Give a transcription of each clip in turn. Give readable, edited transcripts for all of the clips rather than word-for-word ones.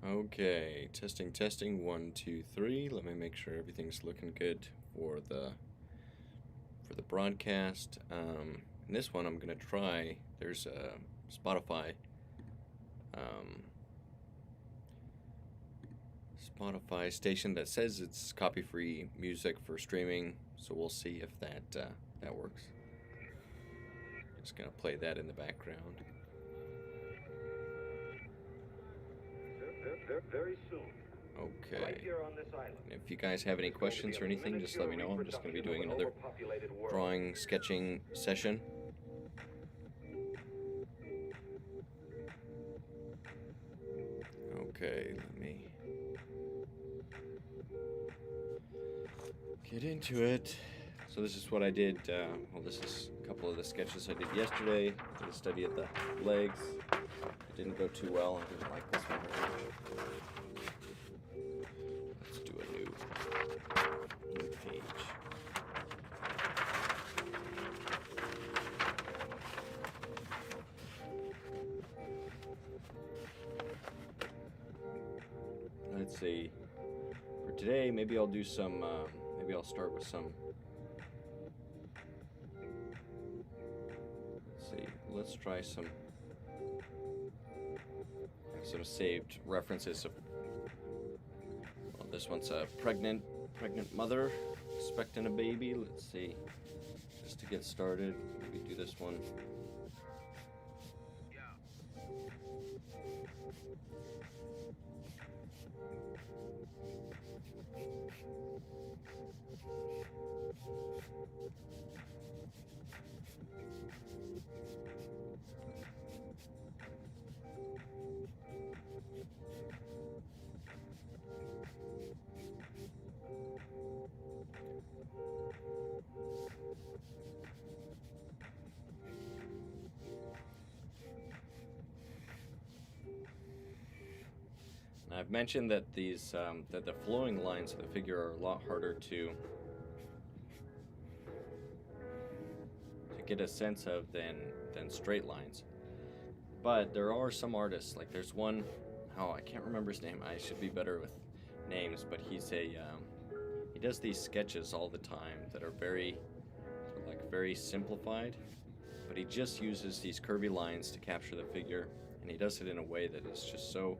Okay, testing, 1, 2, 3. Let me make sure everything's looking good for the broadcast. In this one, I'm gonna try. There's a Spotify station that says it's copy-free music for streaming, so we'll see if that works. Just gonna play that in the background. Very soon. Okay. Right here on this island. And if you guys have any questions or anything, just let me know. I'm just going to be doing another drawing, sketching session. Okay, let me get into it. So this is what I did. Well, this is a couple of the sketches I did yesterday. Did a study of the legs. It didn't go too well. I didn't like this one very much. Let's do a new page. Let's see. For today, maybe I'll do some. Maybe I'll start with some. Let's see. Let's try some saved references of. Well, this one's a pregnant mother expecting a baby. Let's see. Just to get started, maybe do this one. I've mentioned that these that the flowing lines of the figure are a lot harder to get a sense of than straight lines. But there are some artists, like there's one, I can't remember his name. I should be better with names, but he does these sketches all the time that are very simplified, but he just uses these curvy lines to capture the figure, and he does it in a way that is just so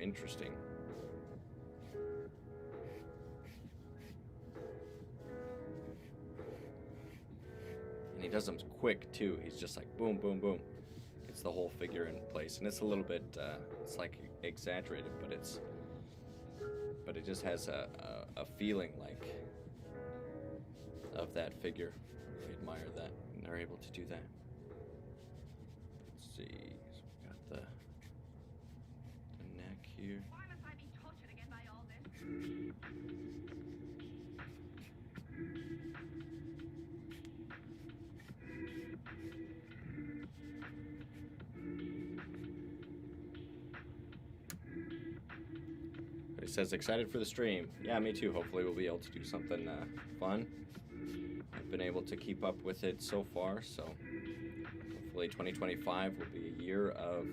interesting. And he does them quick too. He's just like boom, boom, boom. It's the whole figure in place, and it's a little bit it's like exaggerated, but it just has a feeling like of that figure. I admire that, and they're able to do that. Let's see. So we got the neck here. Why must I be tortured again by all this? But he says excited for the stream. Yeah, me too. Hopefully we'll be able to do something fun. I've been able to keep up with it so far, so hopefully 2025 will be a year of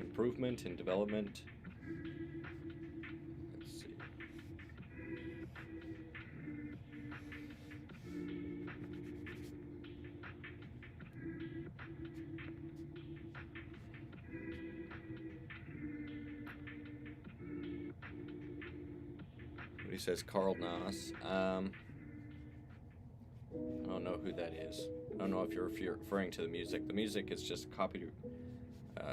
improvement and development. Let's see. He says Carl Nass. I don't know who that is. I don't know if you're referring to the music. The music is just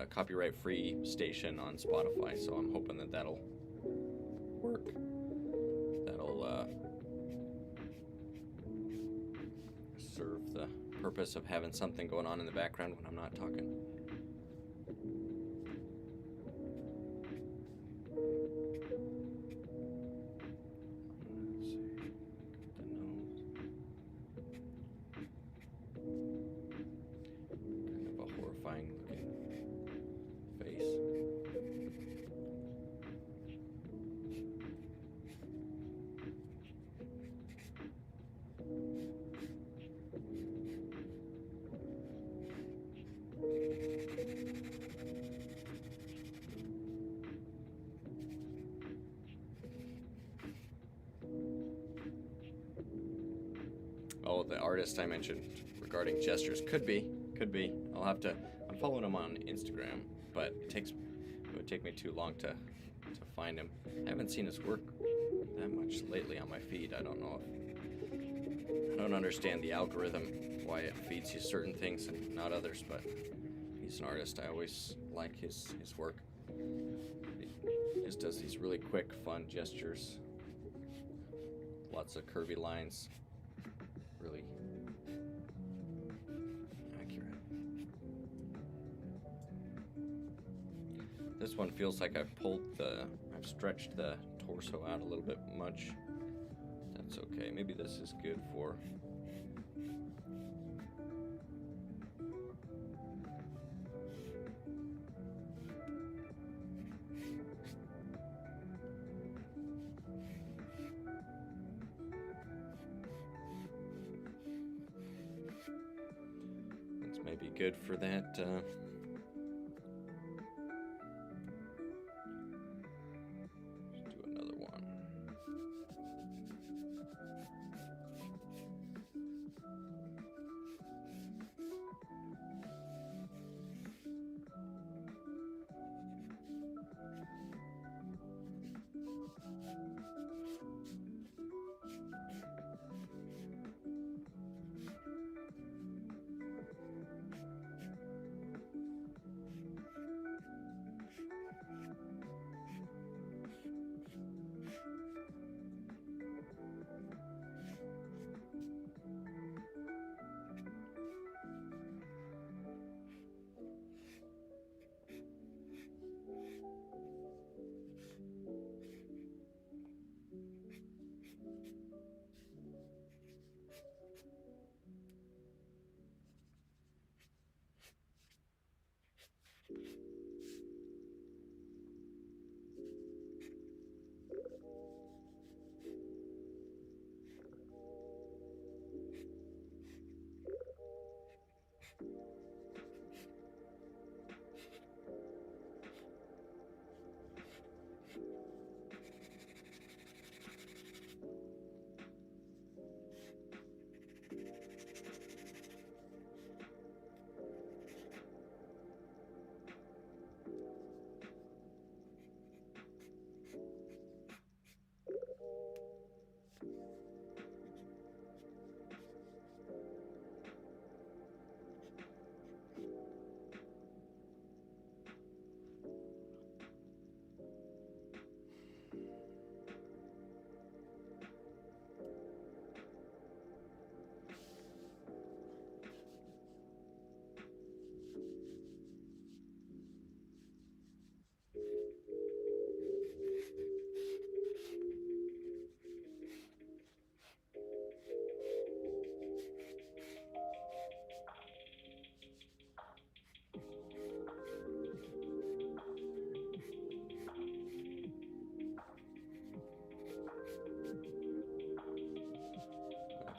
copyright-free station on Spotify, so I'm hoping that that'll work. That'll serve the purpose of having something going on in the background when I'm not talking. the artist I mentioned regarding gestures could be. I'll have to. I'm following him on Instagram, but it would take me too long to find him. I haven't seen his work that much lately on my feed. I don't know if I don't understand the algorithm, why it feeds you certain things and not others, but he's an artist. I always like his work. He just does these really quick, fun gestures. Lots of curvy lines. Really accurate. This one feels like I've stretched the torso out a little bit much. That's okay. Maybe this is good for it's maybe good for that let's do another one.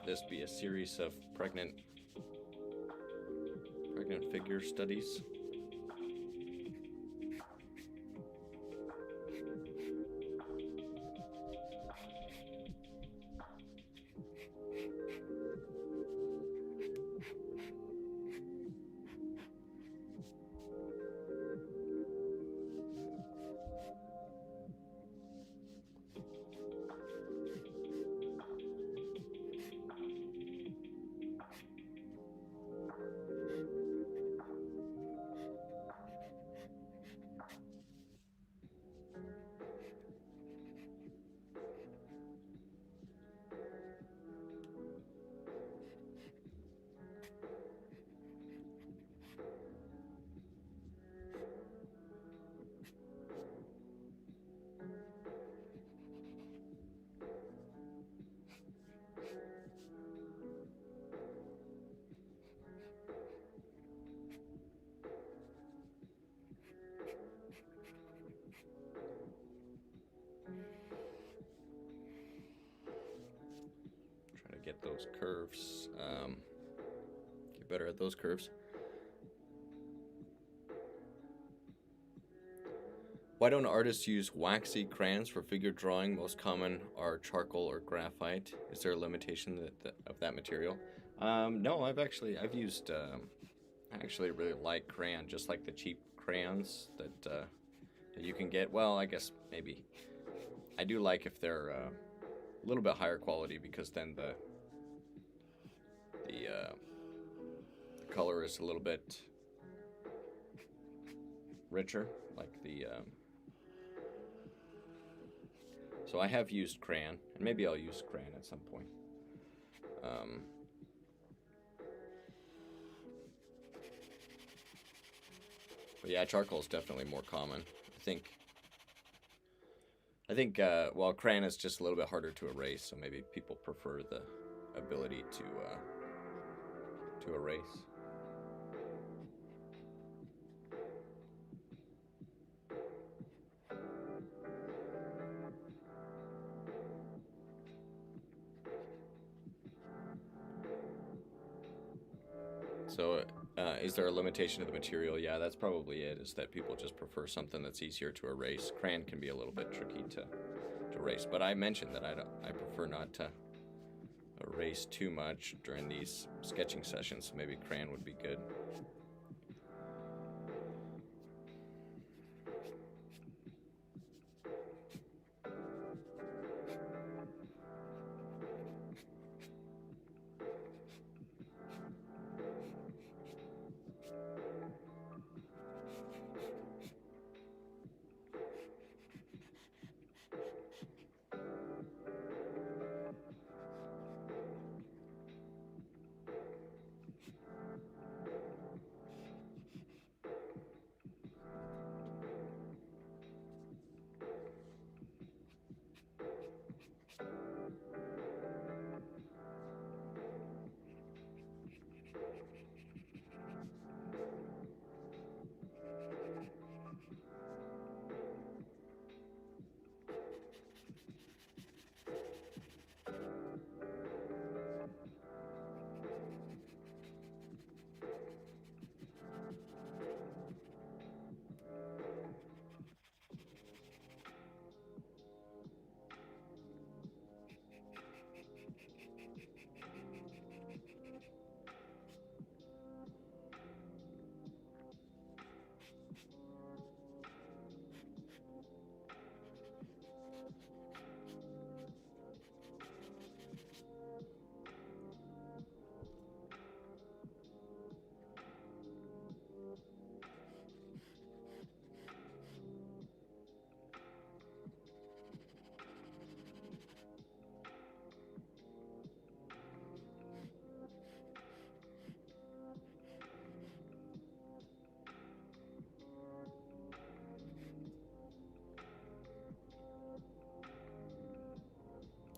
This be a series of pregnant figure studies. Get those curves, get better at those curves. Why don't artists use waxy crayons for figure drawing? Most common are charcoal or graphite. Is there a limitation of that material? No, I've used. I actually really like crayon, just like the cheap crayons that you can get. Well, I guess maybe I do like if they're a little bit higher quality because then the color is a little bit richer, like the. So I have used crayon, and maybe I'll use crayon at some point. But yeah, charcoal is definitely more common. I think well, crayon is just a little bit harder to erase, so maybe people prefer the ability to erase. So, is there a limitation to the material? Yeah, that's probably it, is that people just prefer something that's easier to erase. Crayon can be a little bit tricky to erase, but I mentioned that I prefer not to erase too much during these sketching sessions, so maybe crayon would be good.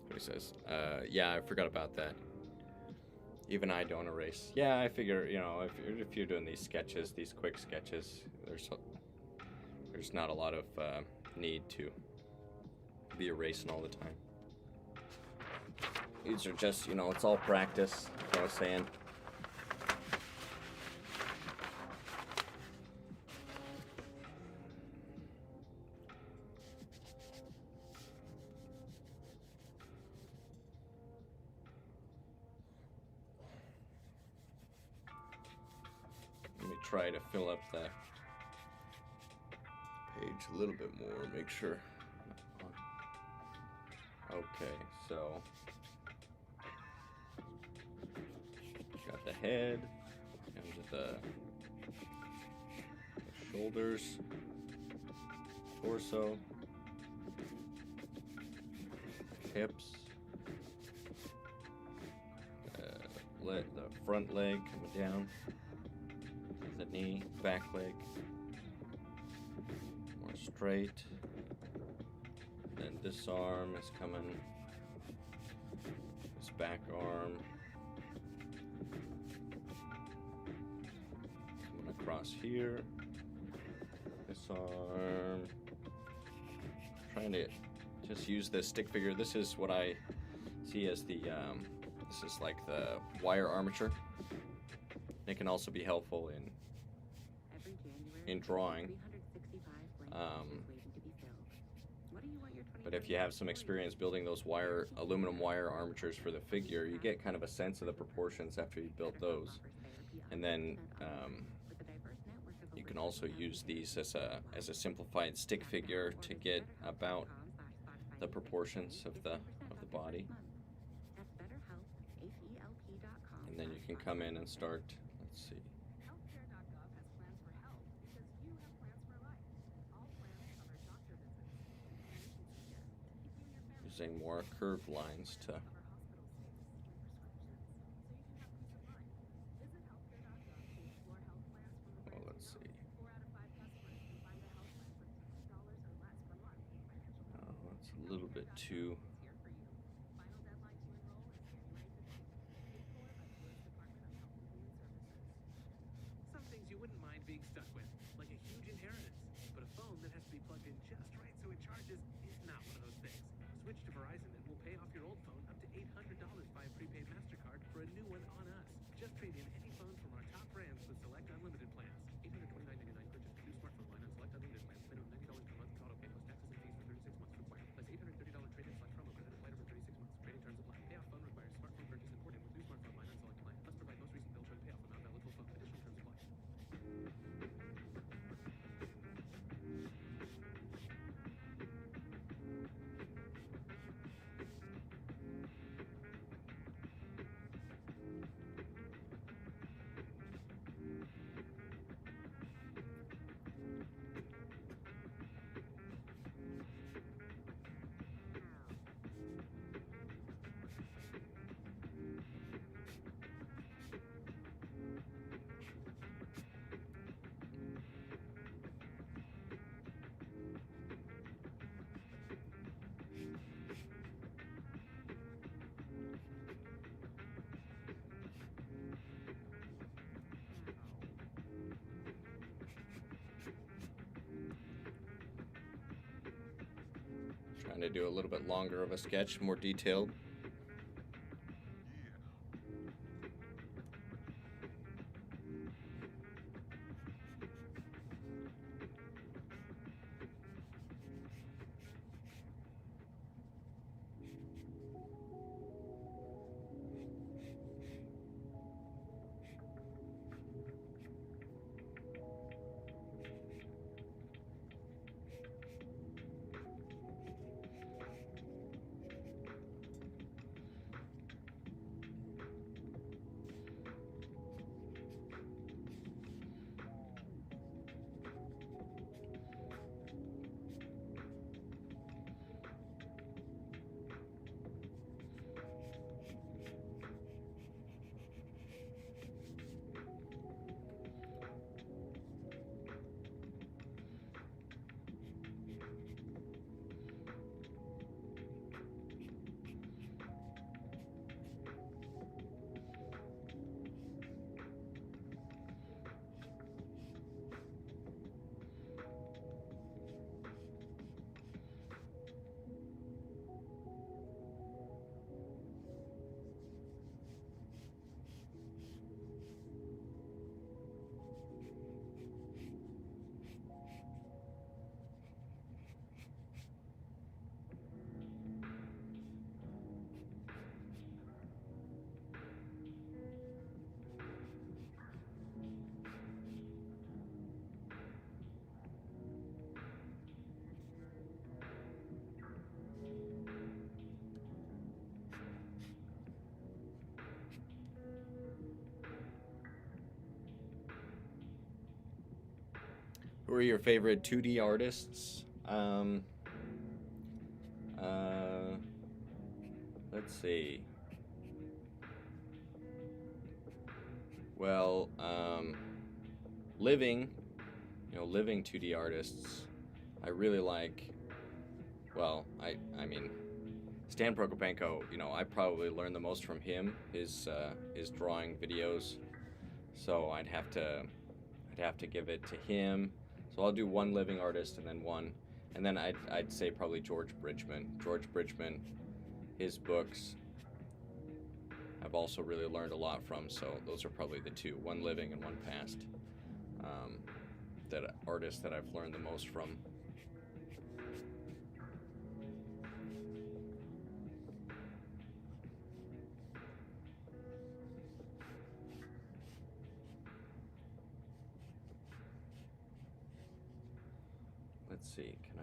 What he says. Yeah, I forgot about that. Even I don't erase. Yeah, I figure, if you're doing these sketches, these quick sketches, there's not a lot of need to be erasing all the time. These are just, it's all practice, like I was saying. Let me try to fill up the page a little bit more, make sure. Okay, so got the head, and the shoulders, torso, hips, the front leg coming down, the knee, back leg, more straight. Then this arm is coming, this back arm coming across here, this arm. Trying to just use this stick figure. This is what I see as the this is like the wire armature. It can also be helpful in drawing. But if you have some experience building those aluminum wire armatures for the figure, you get kind of a sense of the proportions after you've built those. And then you can also use these as a simplified stick figure to get about the proportions of the body. And then you can come in and start, let's see. Healthcare.gov has plans for health because you have plans for life. All plans cover doctor visits, information secure, keeping your family Using more curved lines to cover hospital stays and prescriptions, so you can have peace of mind. Visit healthcare.gov to explore health plans from the well, brands let's you know. see. 4 out of 5 customers can find a health plan for $50 or less per month. Financial help. That's a little bit too. Is here for you. Final deadline to enroll is January 15th. Paid for by the U.S. Department of Health and Human Services. Some things you wouldn't mind being stuck with, like a huge inheritance. But a phone that has to be plugged in just right so it charges is not one of those things. Switch to Verizon and we'll pay off your old phone up to $800 by a prepaid MasterCard for a new one on us. Just trade in any phone from our top brands with select unlimited plans. $829.99 purchase new smartphone line on select unlimited plans. Minimum $90 per month with auto pay plus taxes and fees for 36 months required. Plus $830 trade-in slash promo credit applied over 36 months. Trading terms apply. Payoff phone requires smartphone purchase imported with new smartphone line on select plan. Must provide most recent bill showing payoff amount valid full phone. Additional terms apply. Trying to do a little bit longer of a sketch, more detailed. Who are your favorite 2D artists? Let's see. Well, living 2D artists, I really like. Well, I mean, Stan Prokopenko. I probably learned the most from him. His drawing videos. So I'd have to give it to him. So I'll do one living artist and then one, and then I'd say probably George Bridgman. George Bridgman, his books I've also really learned a lot from. So those are probably the two, one living and one past, that artists that I've learned the most from. let's see, can I?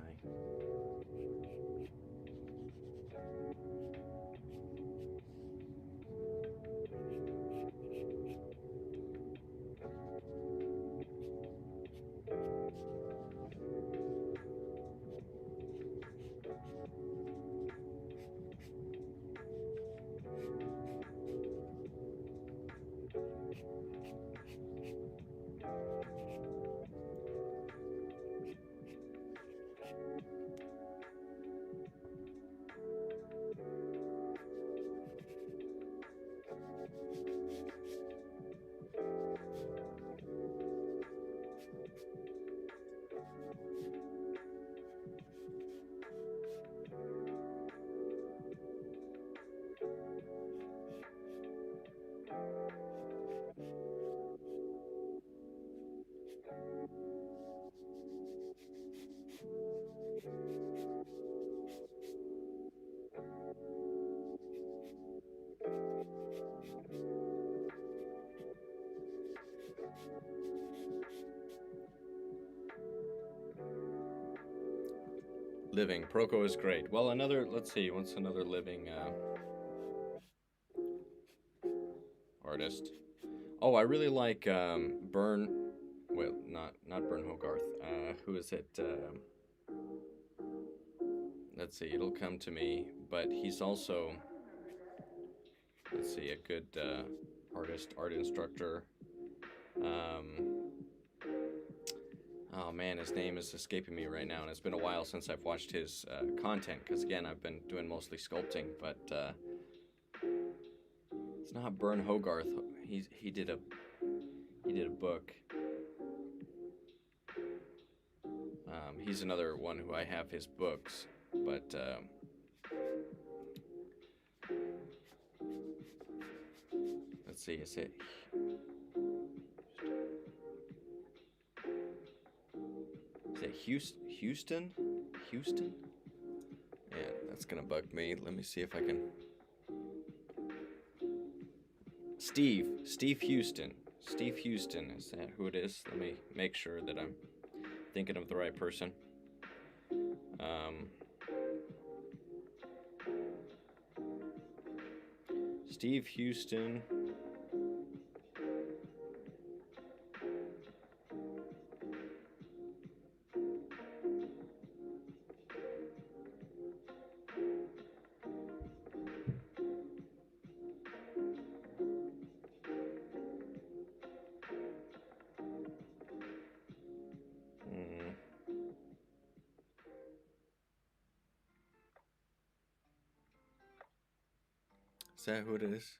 Living. Proco is great. Well, another, let's see, what's another living artist? Oh, I really like Bern, well, not Bern Hogarth. Who is it? Let's see, it'll come to me. But he's also, let's see, a good artist, art instructor. Oh man, his name is escaping me right now, and it's been a while since I've watched his content, because again, I've been doing mostly sculpting, but it's not Bern Hogarth. He did a book. He's another one who I have his books, but let's see, is it Houston? Houston? Yeah, that's gonna bug me. Let me see if I can. Steve Houston. Steve Houston, is that who it is? Let me make sure that I'm thinking of the right person. Steve Houston. Is that who it is?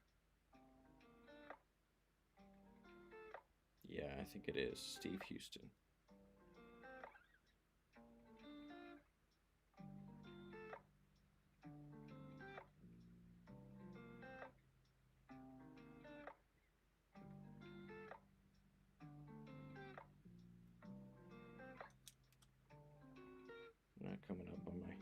Yeah, I think it is Steve Houston. Not coming up on my.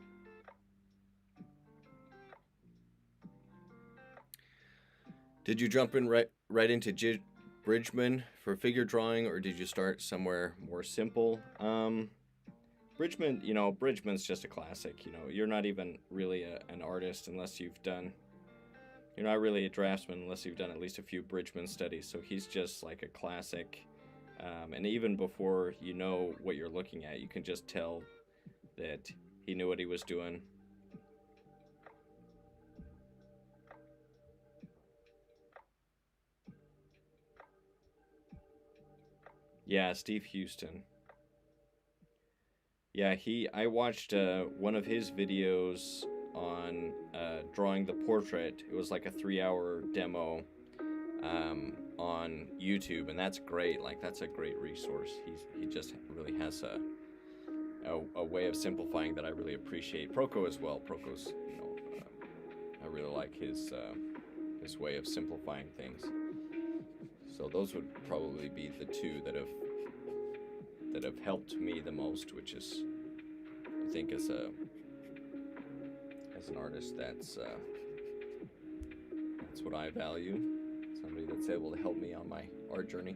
Did you jump in right into Bridgman for figure drawing, or did you start somewhere more simple? Bridgman, Bridgman's just a classic. You're not even really an artist unless you've done. You're not really a draftsman unless you've done at least a few Bridgman studies. So he's just like a classic. And even before you know what you're looking at, you can just tell that he knew what he was doing. Yeah, Steve Houston. Yeah, I watched one of his videos on drawing the portrait. It was like a 3-hour demo on YouTube, and that's great. Like, that's a great resource. He just really has a way of simplifying that I really appreciate. Proco as well. Proco's, I really like his way of simplifying things. So those would probably be the two that have helped me the most, which is, I think, as an artist, that's what I value. Somebody that's able to help me on my art journey.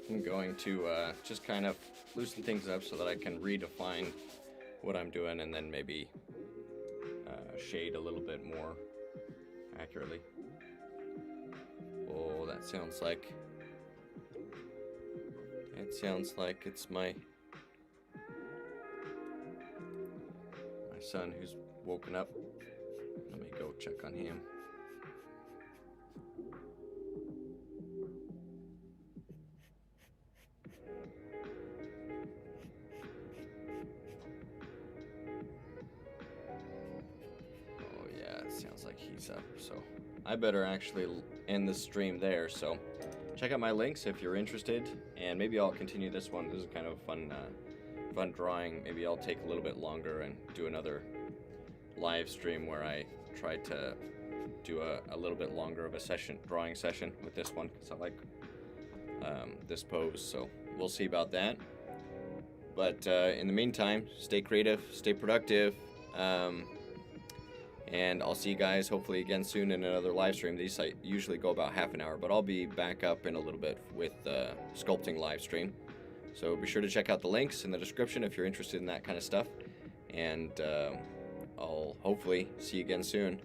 I'm going to just kind of loosen things up so that I can redefine what I'm doing and then maybe shade a little bit more accurately. Oh, that sounds like... It sounds like it's my son who's woken up. Let me go check on him. Oh yeah, it sounds like he's up, so I better actually end the stream there. So check out my links if you're interested, and maybe I'll continue this one. This is kind of a fun drawing. Maybe I'll take a little bit longer and do another live stream where I try to do a little bit longer of a drawing session with this one, because I like this pose. So we'll see about that. But in the meantime, stay creative, stay productive, and I'll see you guys hopefully again soon in another live stream. These usually go about half an hour, but I'll be back up in a little bit with the sculpting live stream. So be sure to check out the links in the description if you're interested in that kind of stuff. And I'll hopefully see you again soon.